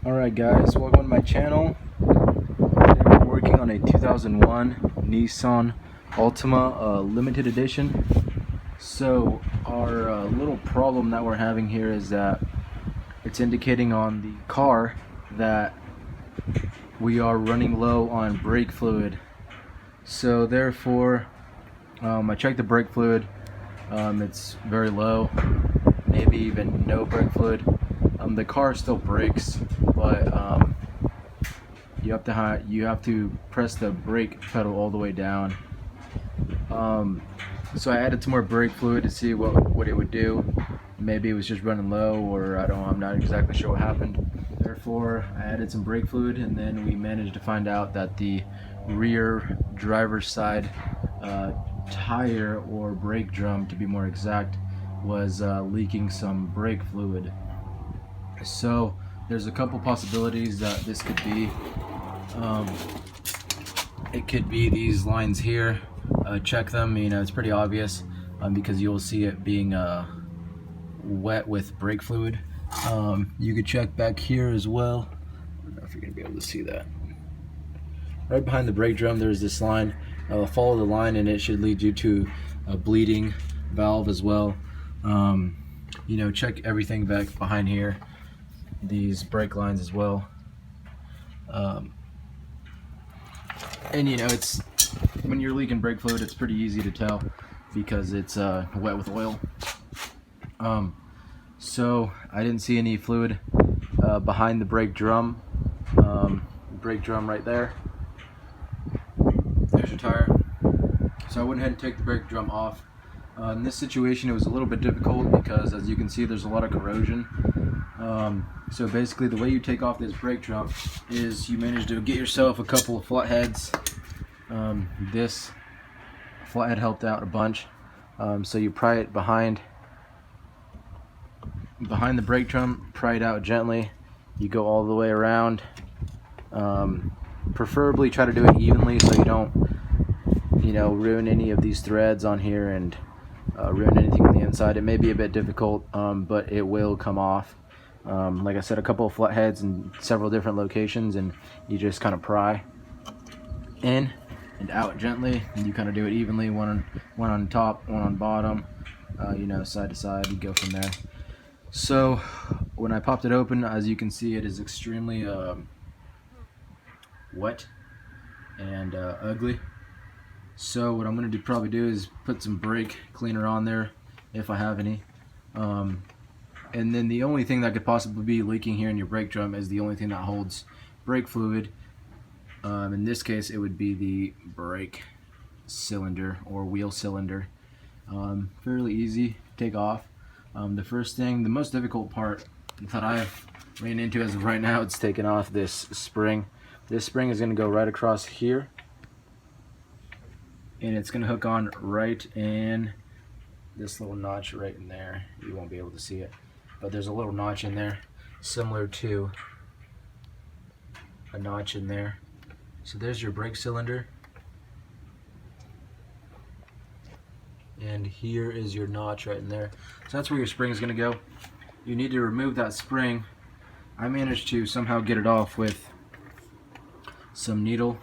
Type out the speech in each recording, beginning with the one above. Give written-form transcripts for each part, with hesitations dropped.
Alright guys, welcome to my channel. Today we're working on a 2001 Nissan Altima limited edition. So our little problem that we're having here is that it's indicating on the car that we are running low on brake fluid. So therefore, I checked the brake fluid. It's very low, maybe even no brake fluid. The car still brakes, but you have to press the brake pedal all the way down. So I added some more brake fluid to see what it would do. Maybe it was just running low, or I'm not exactly sure what happened. Therefore, I added some brake fluid, and then we managed to find out that the rear driver's side tire, or brake drum to be more exact, was leaking some brake fluid. So there's a couple possibilities that this could be. It could be these lines here. Check them. It's pretty obvious because you'll see it being wet with brake fluid. You could check back here as well. I don't know if you're gonna be able to see that. Right behind the brake drum, there's this line. Follow the line, and it should lead you to a bleeding valve as well. Check everything back behind here. These brake lines as well. It's when you're leaking brake fluid, it's pretty easy to tell because it's wet with oil. So I didn't see any fluid behind the brake drum. Brake drum right there. There's your tire. So I went ahead and took the brake drum off. In this situation, it was a little bit difficult because, as you can see, there's a lot of corrosion. So basically, the way you take off this brake drum is you manage to get yourself a couple of flatheads. This flathead helped out a bunch. So you pry it behind the brake drum, pry it out gently. You go all the way around. Preferably try to do it evenly so you don't, ruin any of these threads on here and ruin anything on the inside. It may be a bit difficult, but it will come off. Like I said, a couple of flatheads in several different locations, and you just kind of pry in and out gently, and you kind of do it evenly, one on top, one on bottom, side to side. You go from there. So when I popped it open, as you can see, it is extremely wet and ugly. So what I'm going to probably do is put some brake cleaner on there if I have any. And then the only thing that could possibly be leaking here in your brake drum is the only thing that holds brake fluid. In this case, it would be the brake cylinder or wheel cylinder. Fairly easy to take off. The most difficult part that I've ran into as of right now, it's taking off this spring. This spring is going to go right across here, and it's going to hook on right in this little notch right in there. You won't be able to see it, but there's a little notch in there similar to a notch in there. So there's your brake cylinder, and here is your notch right in there. So that's where your spring is going to go. You need to remove that spring. I managed to somehow get it off with some needle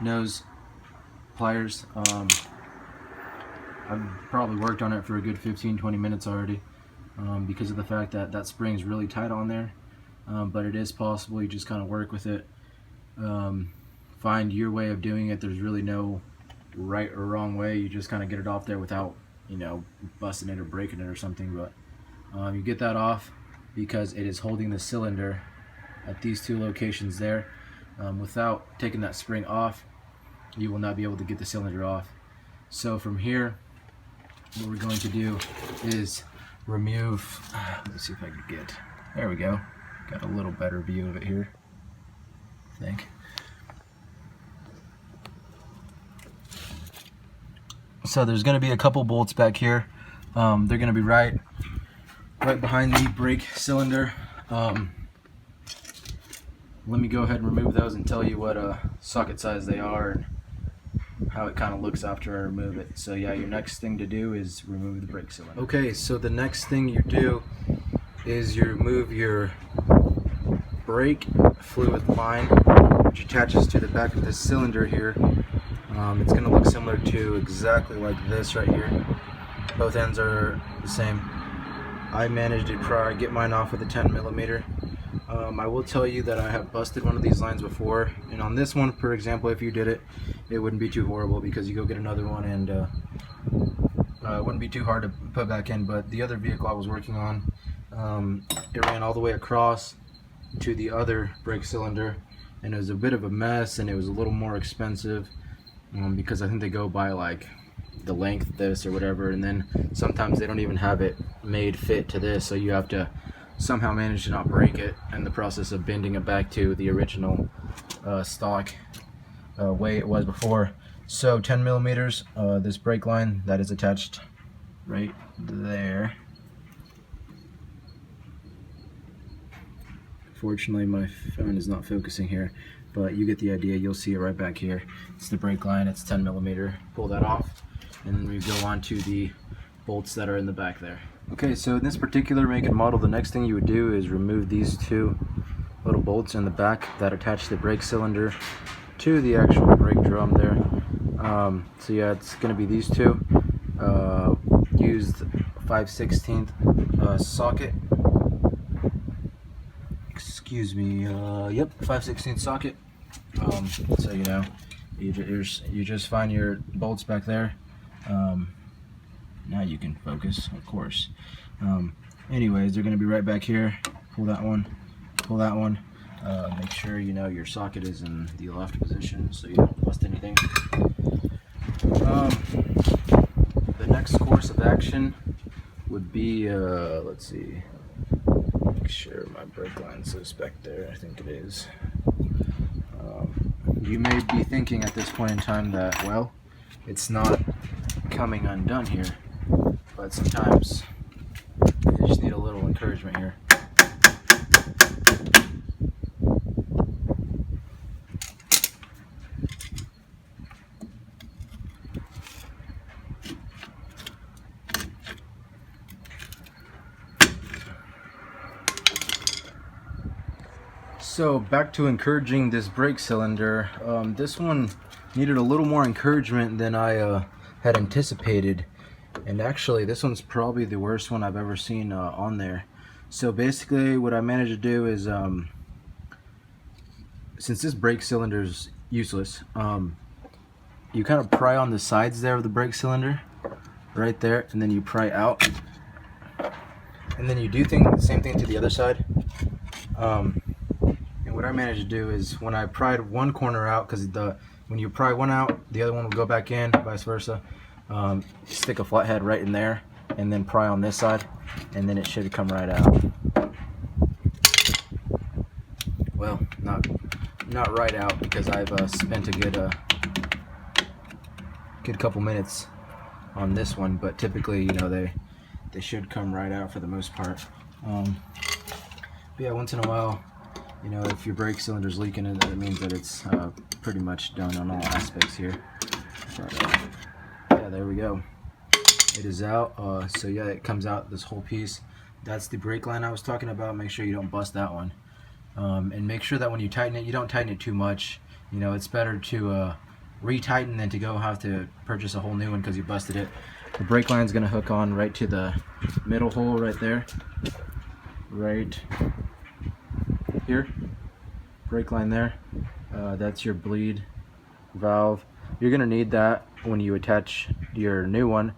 nose pliers. I've probably worked on it for a good 15-20 minutes already because of the fact that that spring is really tight on there. But it is possible. You just kind of work with it. Find your way of doing it. There's really no right or wrong way. You just kind of get it off there without, busting it or breaking it or something. But you get that off because it is holding the cylinder at these two locations there. Without taking that spring off, you will not be able to get the cylinder off. So from here, what we're going to do is remove, let's see if I can get, there we go. Got a little better view of it here, I think. So there's going to be a couple bolts back here. They're going to be right behind the brake cylinder. Let me go ahead and remove those and tell you what socket size they are and how it kind of looks after I remove it. So yeah, your next thing to do is remove the brake cylinder. Okay, so the next thing you do is you remove your brake fluid line, which attaches to the back of this cylinder here. It's going to look similar to exactly like this right here. Both ends are the same. I managed to get mine off with a 10mm. I will tell you that I have busted one of these lines before, and on this one, for example, if you did it, it wouldn't be too horrible because you go get another one, and it wouldn't be too hard to put back in. But the other vehicle I was working on, it ran all the way across to the other brake cylinder, and it was a bit of a mess, and it was a little more expensive because I think they go by like the length of this or whatever, and then sometimes they don't even have it made fit to this, so you have to somehow manage to not break it in the process of bending it back to the original stock way it was before. So 10mm, this brake line that is attached right there. Fortunately my phone is not focusing here, but you get the idea. You'll see it right back here. It's the brake line, it's 10mm. Pull that off, and then we go on to the bolts that are in the back there. Okay, so in this particular make and model, the next thing you would do is remove these two little bolts in the back that attach the brake cylinder to the actual brake drum there. So yeah, it's going to be these two. Used 5/16 socket. Excuse me. Yep, 5/16 socket. So you know, you just find your bolts back there. Now you can focus, of course. Anyways, they're going to be right back here. Pull that one, pull that one. Make sure you know your socket is in the left position so you don't bust anything. The next course of action would be, let's see, make sure my brake line's back there. I think it is. You may be thinking at this point in time that, well, it's not coming undone here, but sometimes you just need a little encouragement here. So back to encouraging this brake cylinder. This one needed a little more encouragement than I had anticipated, and actually this one's probably the worst one I've ever seen on there. So basically what I managed to do is, since this brake cylinder is useless, you kind of pry on the sides there of the brake cylinder right there, and then you pry out, and then you do the same thing to the other side. And what I managed to do is, when I pried one corner out, because when you pry one out, the other one will go back in, vice versa. Stick a flathead right in there, and then pry on this side, and then it should come right out. Well, not right out, because I've spent a good couple minutes on this one, but typically, you know, they should come right out for the most part. But yeah, once in a while, you know, if your brake cylinder's leaking, it means that it's pretty much done on all aspects here. But, yeah, there we go. It is out. So yeah, it comes out, this whole piece. That's the brake line I was talking about. Make sure you don't bust that one. And make sure that when you tighten it, you don't tighten it too much. You know, it's better to re-tighten than to go have to purchase a whole new one because you busted it. The brake line is going to hook on right to the middle hole right there. Right here. Brake line there. That's your bleed valve. You're going to need that when you attach your new one.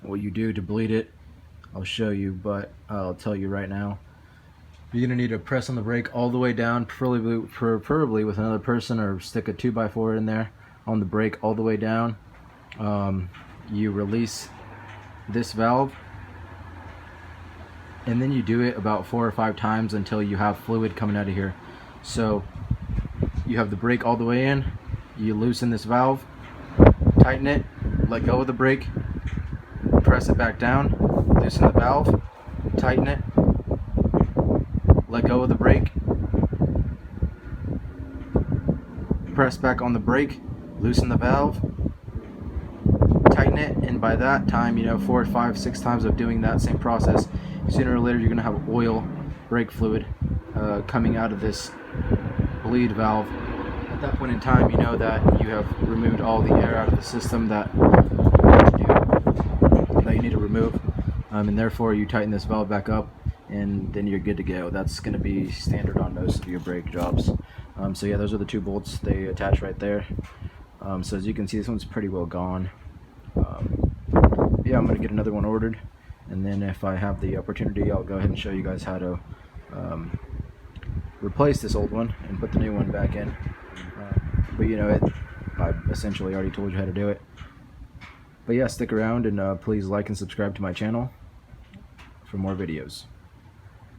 What you do to bleed it, I'll show you, but I'll tell you right now. You're going to need to press on the brake all the way down, preferably with another person, or stick a 2x4 in there on the brake all the way down. You release this valve, and then you do it about 4 or 5 times until you have fluid coming out of here. So you have the brake all the way in, you loosen this valve, tighten it, let go of the brake, press it back down, loosen the valve, tighten it, let go of the brake, press back on the brake, loosen the valve, tighten it, and by that time, you know, 4, 5, 6 times of doing that same process, sooner or later you're going to have oil brake fluid coming out of this bleed valve. At that point in time, you know that you have removed all the air out of the system that you need to remove, and therefore you tighten this valve back up, and then you're good to go. That's going to be standard on most of your brake jobs. So yeah, those are the 2 bolts. They attach right there. So as you can see, this one's pretty well gone. Yeah, I'm going to get another one ordered, and then if I have the opportunity, I'll go ahead and show you guys how to replace this old one and put the new one back in. But you know, I essentially already told you how to do it. But yeah, stick around, and please like and subscribe to my channel for more videos.